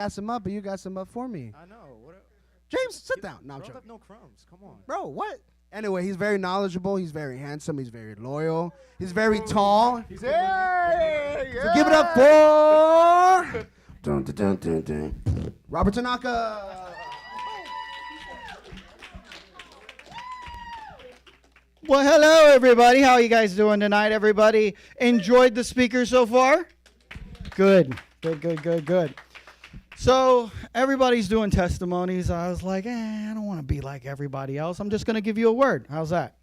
got some up, but you got some up for me. I know. What? James, sit down. No, I'm Bro, joking. left no crumbs. Come on. Bro, what? Anyway, he's very knowledgeable. He's very handsome. He's very loyal. He's very tall. So give it up for dun, dun, dun, dun, dun. Robert Tanaka. Well, hello, everybody. How are you guys doing tonight, everybody? Enjoyed the speaker so far? Good. So everybody's doing testimonies. I was like, I don't want to be like everybody else. I'm just going to give you a word. How's that?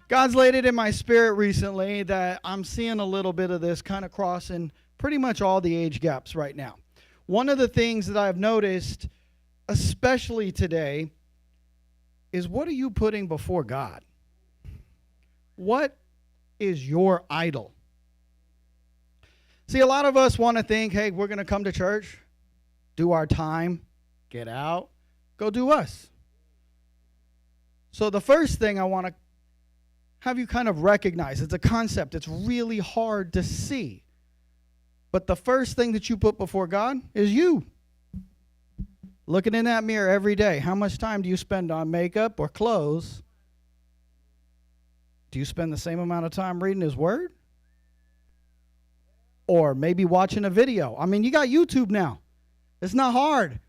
God's laid it in my spirit recently that I'm seeing a little bit of this kind of crossing pretty much all the age gaps right now. One of the things that I've noticed, especially today, is what are you putting before God? What is your idol? See, a lot of us want to think, hey, we're going to come to church, do our time, get out, go do us. So the first thing I want to have you kind of recognize, it's a concept. It's really hard to see. But the first thing that you put before God is you. Looking in that mirror every day, how much time do you spend on makeup or clothes? Do you spend the same amount of time reading His Word? Or maybe watching a video? I mean, you got YouTube now. It's not hard.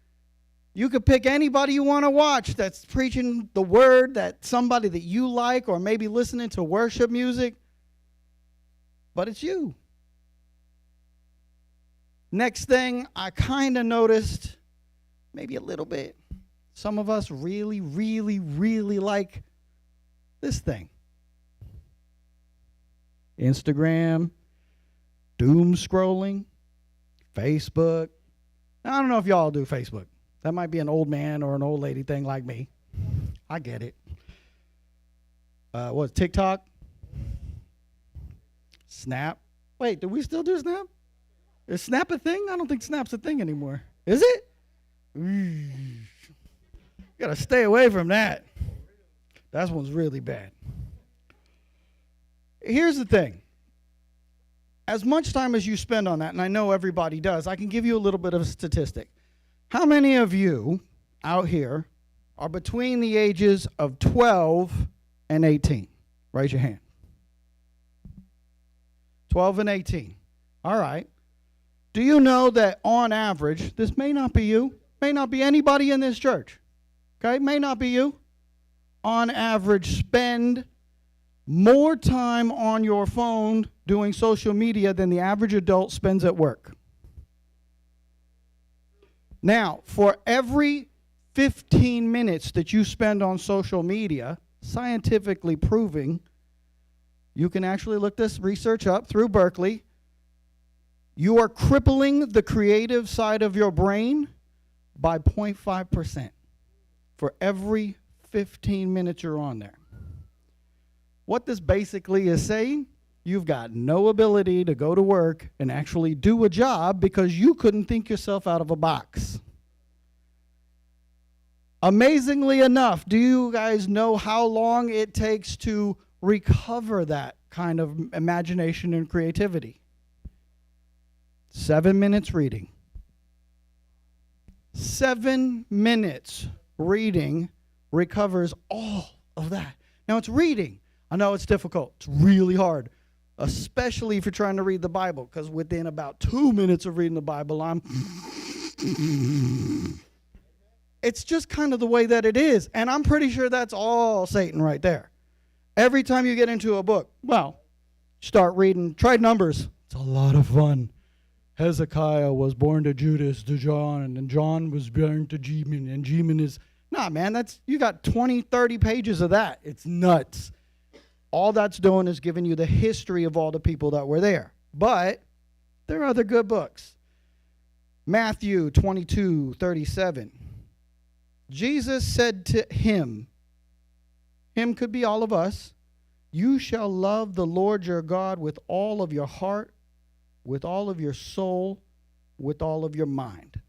You could pick anybody you want to watch that's preaching the Word, that somebody that you like, or maybe listening to worship music. But it's you. Next thing I kind of noticed, maybe a little bit, some of us really like this thing. Instagram, doom scrolling, Facebook. Now, I don't know if y'all do Facebook. That might be an old man or an old lady thing like me. I get it. What's TikTok? Snap. Wait, do we still do Snap? Is Snap a thing? I don't think Snap's a thing anymore. Is it? You gotta stay away from that. That one's really bad. Here's the thing. As much time as you spend on that, and I know everybody does, I can give you a little bit of a statistic. How many of you out here are between the ages of 12 and 18? Raise your hand. 12 and 18. All right. Do you know that on average, this may not be you, may not be anybody in this church, okay? May not be you. On average, spend more time on your phone doing social media than the average adult spends at work. Now, for every 15 minutes that you spend on social media, scientifically proving, you can actually look this research up through Berkeley, you are crippling the creative side of your brain by 0.5% for every 15 minutes you're on there. What this basically is saying, you've got no ability to go to work and actually do a job because you couldn't think yourself out of a box. Amazingly enough, do you guys know how long it takes to recover that kind of imagination and creativity? 7 minutes reading. 7 minutes reading recovers all of that. Now it's reading. I know it's difficult. It's really hard, especially if you're trying to read the Bible, because within about 2 minutes of reading the Bible, it's just kind of the way that it is. And I'm pretty sure that's all Satan right there. Every time you get into a book, well, start reading, try Numbers. It's a lot of fun. Hezekiah was born to Judas, to John, and John was born to Jeman, and Jeman is, nah, man, you got 20, 30 pages of that. It's nuts. All that's doing is giving you the history of all the people that were there. But there are other good books. Matthew 22:37. Jesus said to him could be all of us, you shall love the Lord your God with all of your heart, with all of your soul, with all of your mind.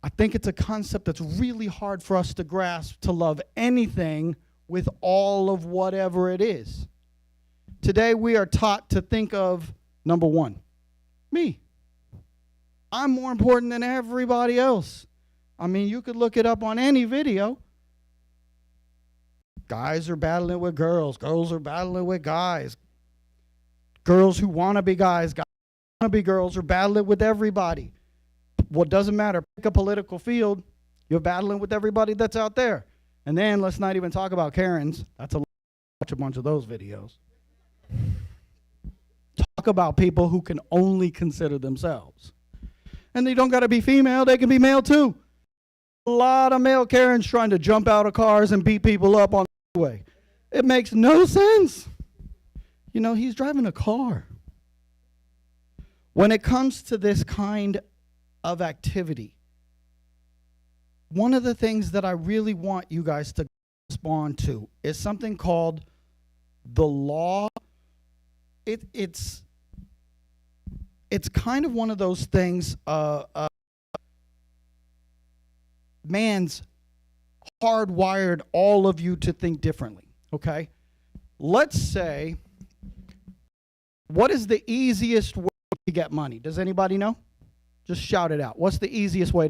I think it's a concept that's really hard for us to grasp, to love anything with all of whatever it is. Today we are taught to think of, number one, me. I'm more important than everybody else. I mean, you could look it up on any video. Guys are battling with girls. Girls are battling with guys. Girls who want to be guys, guys who want to be girls are battling with everybody. What doesn't matter, pick a political field, you're battling with everybody that's out there. And then let's not even talk about Karens. That's watch a bunch of those videos. Talk about people who can only consider themselves. And they don't got to be female, they can be male too. A lot of male Karens trying to jump out of cars and beat people up on the way. It makes no sense. You know, he's driving a car. When it comes to this kind of activity, one of the things that I really want you guys to respond to is something called the law. It's kind of one of those things, man's hardwired all of you to think differently, okay? Let's say, what is the easiest way to get money? Does anybody know? Just shout it out. What's the easiest way?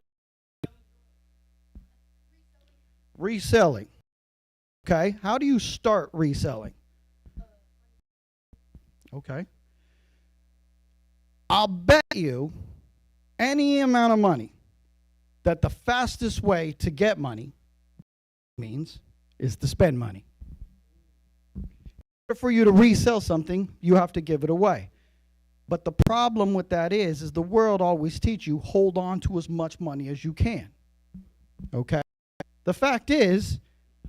Reselling. Okay. How do you start reselling? Okay. I'll bet you any amount of money that the fastest way to get money means is to spend money. For you to resell something, you have to give it away. But the problem with that is the world always teach you, hold on to as much money as you can. Okay? The fact is,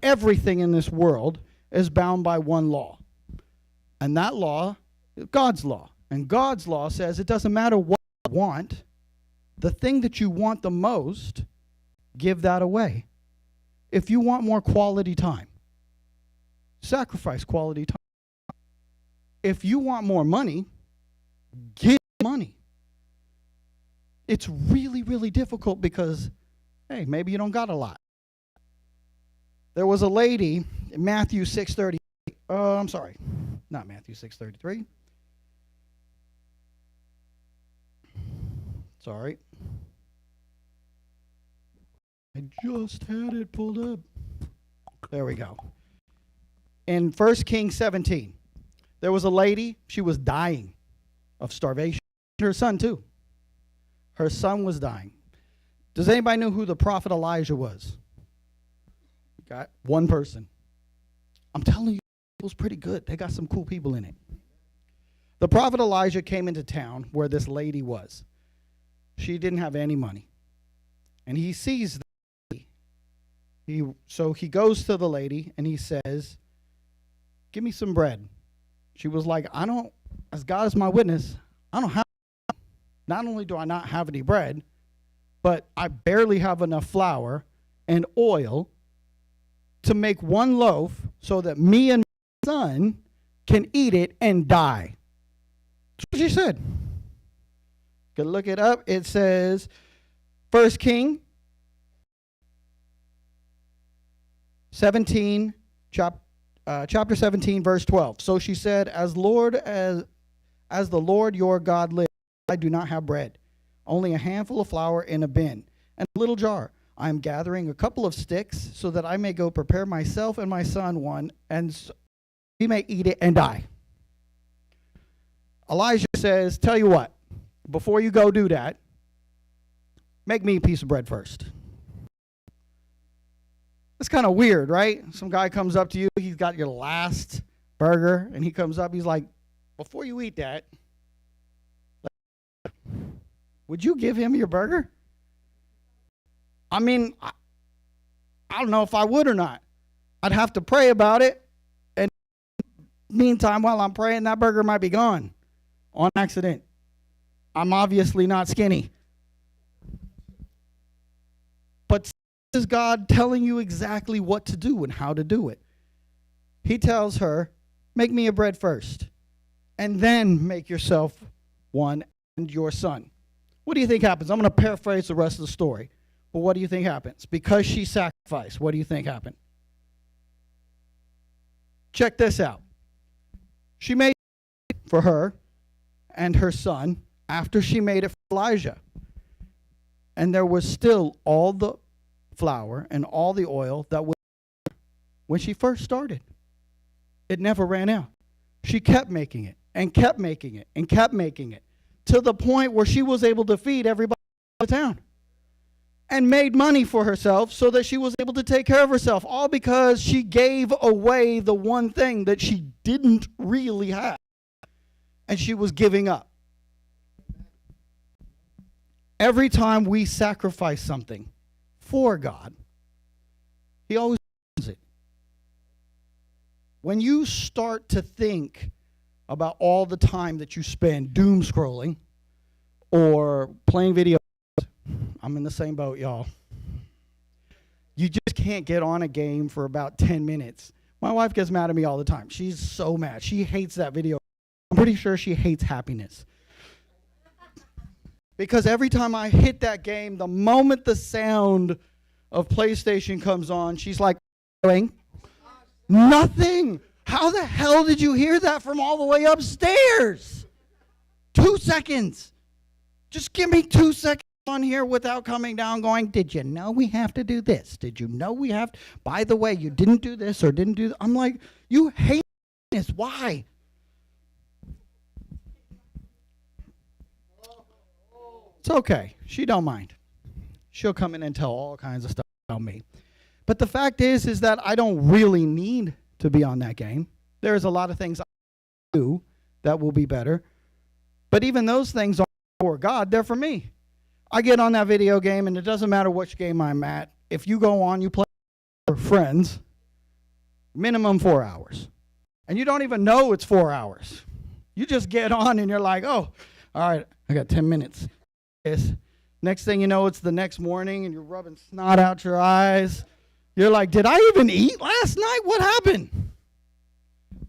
everything in this world is bound by one law. And that law is God's law. And God's law says it doesn't matter what you want, the thing that you want the most, give that away. If you want more quality time, sacrifice quality time. If you want more money, give money. It's really, really difficult because, hey, maybe you don't got a lot. There was a lady in Matthew 6:30. I'm sorry, not Matthew 6:33. Sorry. I just had it pulled up. There we go. In 1 Kings 17, there was a lady, she was dying of starvation. Her son too. Her son was dying. Does anybody know who the prophet Elijah was? Got one person. I'm telling you, it was pretty good. They got some cool people in it. The prophet Elijah came into town where this lady was. She didn't have any money. And he sees the lady. So he goes to the lady and he says, give me some bread. She was like, as God is my witness, I don't have, not only do I not have any bread, but I barely have enough flour and oil to make one loaf so that me and my son can eat it and die. That's what she said. You can look it up. It says, 1 King 17, chapter 17, verse 12. So she said, as the Lord your God lives, I do not have bread, only a handful of flour in a bin and a little jar. I am gathering a couple of sticks so that I may go prepare myself and my son one, and he may eat it and die. Elijah says, tell you what, before you go do that, make me a piece of bread first. It's kind of weird, right? Some guy comes up to you, he's got your last burger, and he comes up, he's like, before you eat that, would you give him your burger? I mean, I don't know if I would or not. I'd have to pray about it. And meantime, while I'm praying, that burger might be gone on accident. I'm obviously not skinny. But this is God telling you exactly what to do and how to do it. He tells her, make me a bread first, and then make yourself one and your son. What do you think happens? I'm going to paraphrase the rest of the story. But what do you think happens? Because she sacrificed, what do you think happened? Check this out. She made it for her and her son after she made it for Elijah. And there was still all the flour and all the oil that was when she first started. It never ran out. She kept making it and kept making it and kept making it to the point where she was able to feed everybody in the town and made money for herself so that she was able to take care of herself, all because she gave away the one thing that she didn't really have, and she was giving up. Every time we sacrifice something for God, he always does it. When you start to think about all the time that you spend doom scrolling or playing video, I'm in the same boat, y'all. You just can't get on a game for about 10 minutes. My wife gets mad at me all the time. She's so mad. She hates that video. I'm pretty sure she hates happiness. Because every time I hit that game, the moment the sound of PlayStation comes on, she's like, nothing. How the hell did you hear that from all the way upstairs? 2 seconds. Just give me 2 seconds on here without coming down going, did you know we have to do this? Did you know we have to? By the way, you didn't do this or didn't do that. I'm like, you hate this. Why? It's okay. She don't mind. She'll come in and tell all kinds of stuff about me. But the fact is that I don't really need to be on that game. There's a lot of things I do that will be better. But even those things aren't for God. They're for me. I get on that video game, and it doesn't matter which game I'm at. If you go on, you play with friends, minimum 4 hours. And you don't even know it's 4 hours. You just get on, and you're like, oh, all right, I got 10 minutes. Next thing you know, it's the next morning, and you're rubbing snot out your eyes. You're like, did I even eat last night? What happened?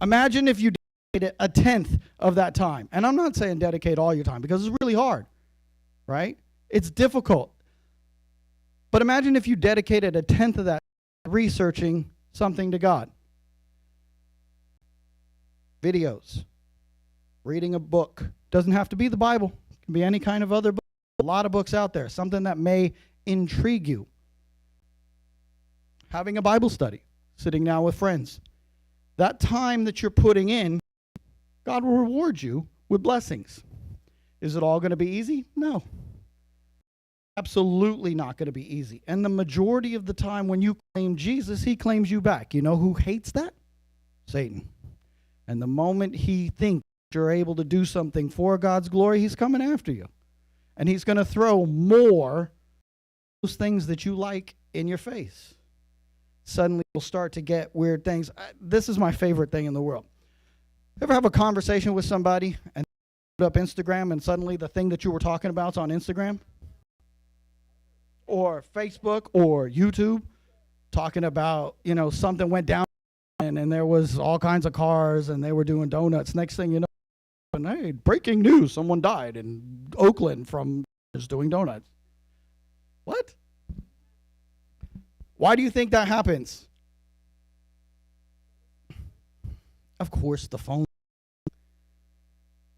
Imagine if you dedicated a tenth of that time. And I'm not saying dedicate all your time, because it's really hard, right? It's difficult. But imagine if you dedicated a tenth of that researching something to God. Videos, reading a book. Doesn't have to be the Bible. It can be any kind of other book. A lot of books out there. Something that may intrigue you. Having a Bible study. Sitting down with friends. That time that you're putting in, God will reward you with blessings. Is it all going to be easy? No. Absolutely not going to be easy. And the majority of the time when you claim Jesus, he claims you back. You know who hates that? Satan. And the moment he thinks you're able to do something for God's glory, he's coming after you. And he's going to throw more those things that you like in your face. Suddenly you'll start to get weird things. This is my favorite thing in the world. Ever have a conversation with somebody and put up Instagram, and suddenly the thing that you were talking about is on Instagram? Or Facebook or YouTube, talking about, something went down and there was all kinds of cars and they were doing donuts. Next thing you know, and hey, breaking news, someone died in Oakland from just doing donuts. What? Why do you think that happens? Of course, the phone.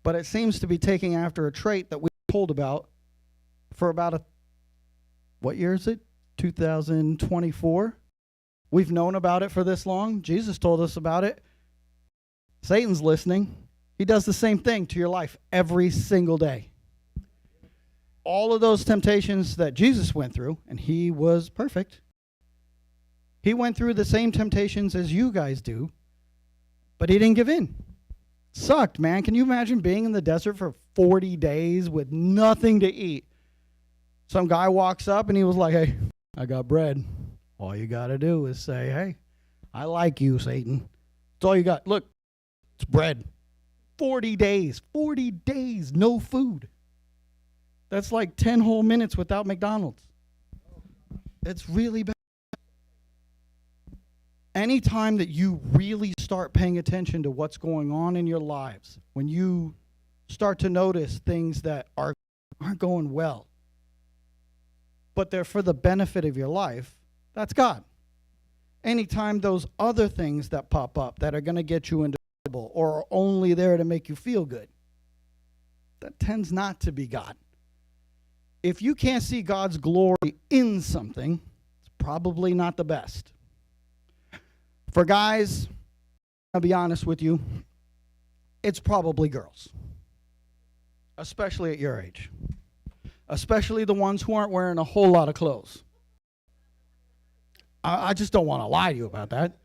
But it seems to be taking after a trait that we were told about for about what year is it? 2024? We've known about it for this long. Jesus told us about it. Satan's listening. He does the same thing to your life every single day. All of those temptations that Jesus went through, and he was perfect. He went through the same temptations as you guys do, but he didn't give in. Sucked, man. Can you imagine being in the desert for 40 days with nothing to eat? Some guy walks up and he was like, hey, I got bread. All you got to do is say, hey, I like you, Satan. That's all you got. Look, it's bread. 40 days, no food. That's like 10 whole minutes without McDonald's. It's really bad. Anytime that you really start paying attention to what's going on in your lives, when you start to notice things that aren't going well, but they're for the benefit of your life, that's God. Anytime those other things that pop up that are going to get you into trouble or are only there to make you feel good, that tends not to be God. if you can't see God's glory in something, it's probably not the best. For guys, I'll be honest with you, it's probably girls, especially at your age, especially the ones who aren't wearing a whole lot of clothes. I just don't want to lie to you about that.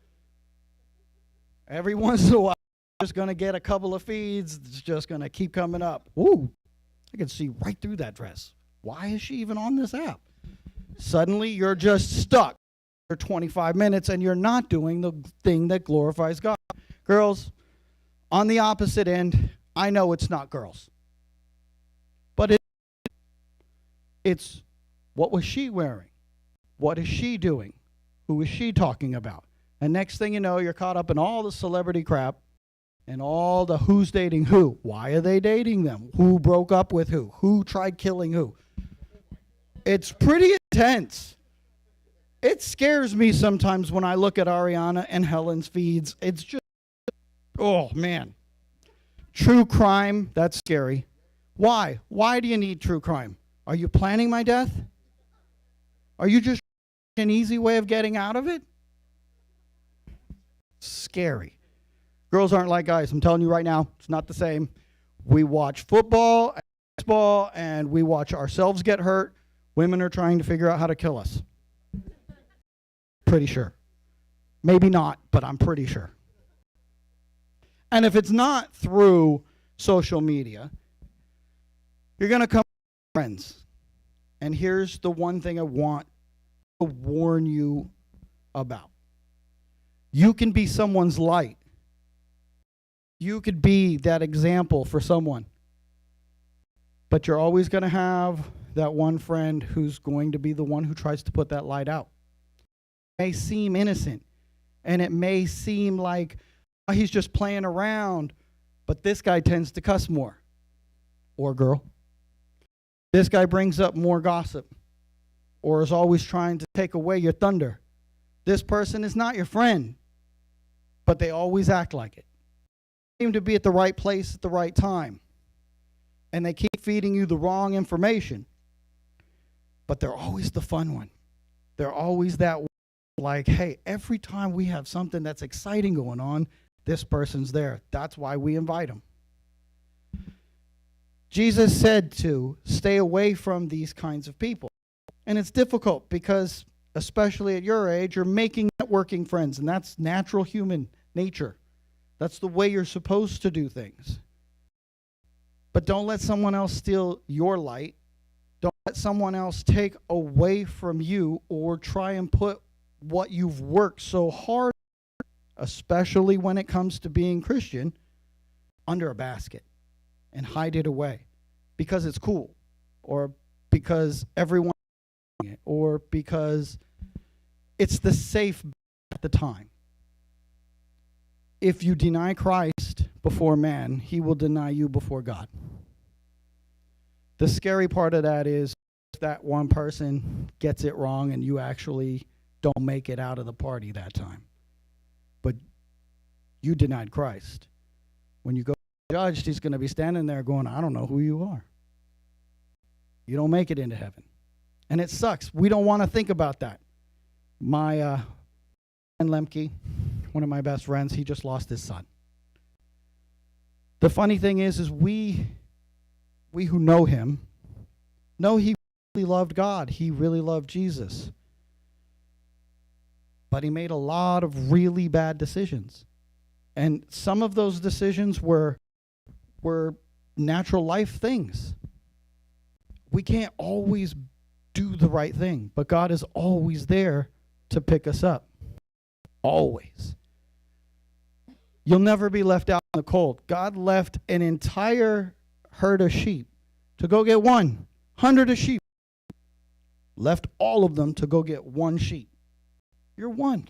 Every once in a while, you're just going to get a couple of feeds. It's just going to keep coming up. Ooh, I can see right through that dress. Why is she even on this app? Suddenly, you're just stuck for 25 minutes, and you're not doing the thing that glorifies God. Girls, on the opposite end, I know it's not girls. But it's what was she wearing? What is she doing? Who is she talking about? And next thing you know, you're caught up in all the celebrity crap and all the who's dating who. Why are they dating them? Who broke up with who? Who tried killing who? It's pretty intense. It scares me sometimes when I look at Ariana and Helen's feeds. It's just, oh, man. True crime, that's scary. Why? Why do you need true crime? Are you planning my death? Are you just an easy way of getting out of it? Scary. Girls aren't like guys. I'm telling you right now, it's not the same. We watch football, baseball, and we watch ourselves get hurt. Women are trying to figure out how to kill us. Pretty sure. Maybe not, but I'm pretty sure. And if it's not through social media, you're going to come with friends. And here's the one thing I want to warn you about. You can be someone's light. You could be that example for someone. But you're always going to have that one friend who's going to be the one who tries to put that light out. It may seem innocent, and it may seem like he's just playing around, but this guy tends to cuss more. Or girl. This guy brings up more gossip, or is always trying to take away your thunder. This person is not your friend, but they always act like it. They seem to be at the right place at the right time, and they keep feeding you the wrong information, but they're always the fun one. They're always that one, like, hey, every time we have something that's exciting going on, this person's there. That's why we invite them. Jesus said to stay away from these kinds of people. And it's difficult because, especially at your age, you're making networking friends, and that's natural human nature. That's the way you're supposed to do things. But don't let someone else steal your light. Don't let someone else take away from you or try and put what you've worked so hard, especially when it comes to being Christian, under a basket and hide it away because it's cool, or because everyone is doing it, or because it's the safe at the time. If you deny Christ before man, he will deny you before God. The scary part of that is that one person gets it wrong and you actually don't make it out of the party that time. But you denied Christ. When you go judged, he's going to be standing there going, I don't know who you are. You don't make it into heaven. And it sucks. We don't want to think about that. My friend Lemke, one of my best friends, he just lost his son. The funny thing is we who know him, know he really loved God. He really loved Jesus. But he made a lot of really bad decisions. And some of those decisions were natural life things. We can't always do the right thing, but God is always there to pick us up. Always. You'll never be left out in the cold. God left an entire herd of sheep to go get 100 of sheep. Left all of them to go get one sheep. You're one.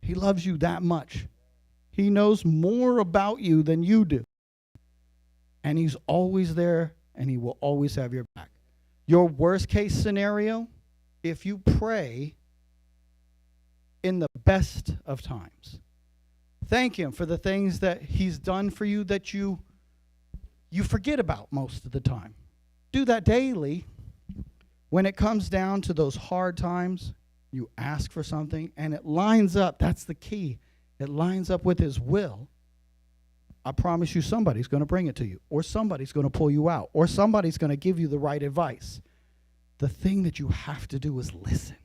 He loves you that much. He knows more about you than you do. And he's always there, and he will always have your back. Your worst case scenario, if you pray in the best of times, thank him for the things that he's done for you that you forget about most of the time. Do that daily, When it comes down to those hard times, you ask for something and it lines up. That's the key. It lines up with his will. I promise you somebody's going to bring it to you, or somebody's going to pull you out, or somebody's going to give you the right advice. The thing that you have to do is listen.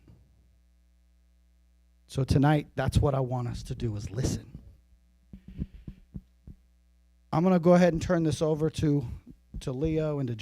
So tonight, that's what I want us to do, is listen. I'm going to go ahead and turn this over to Leo and to Jay.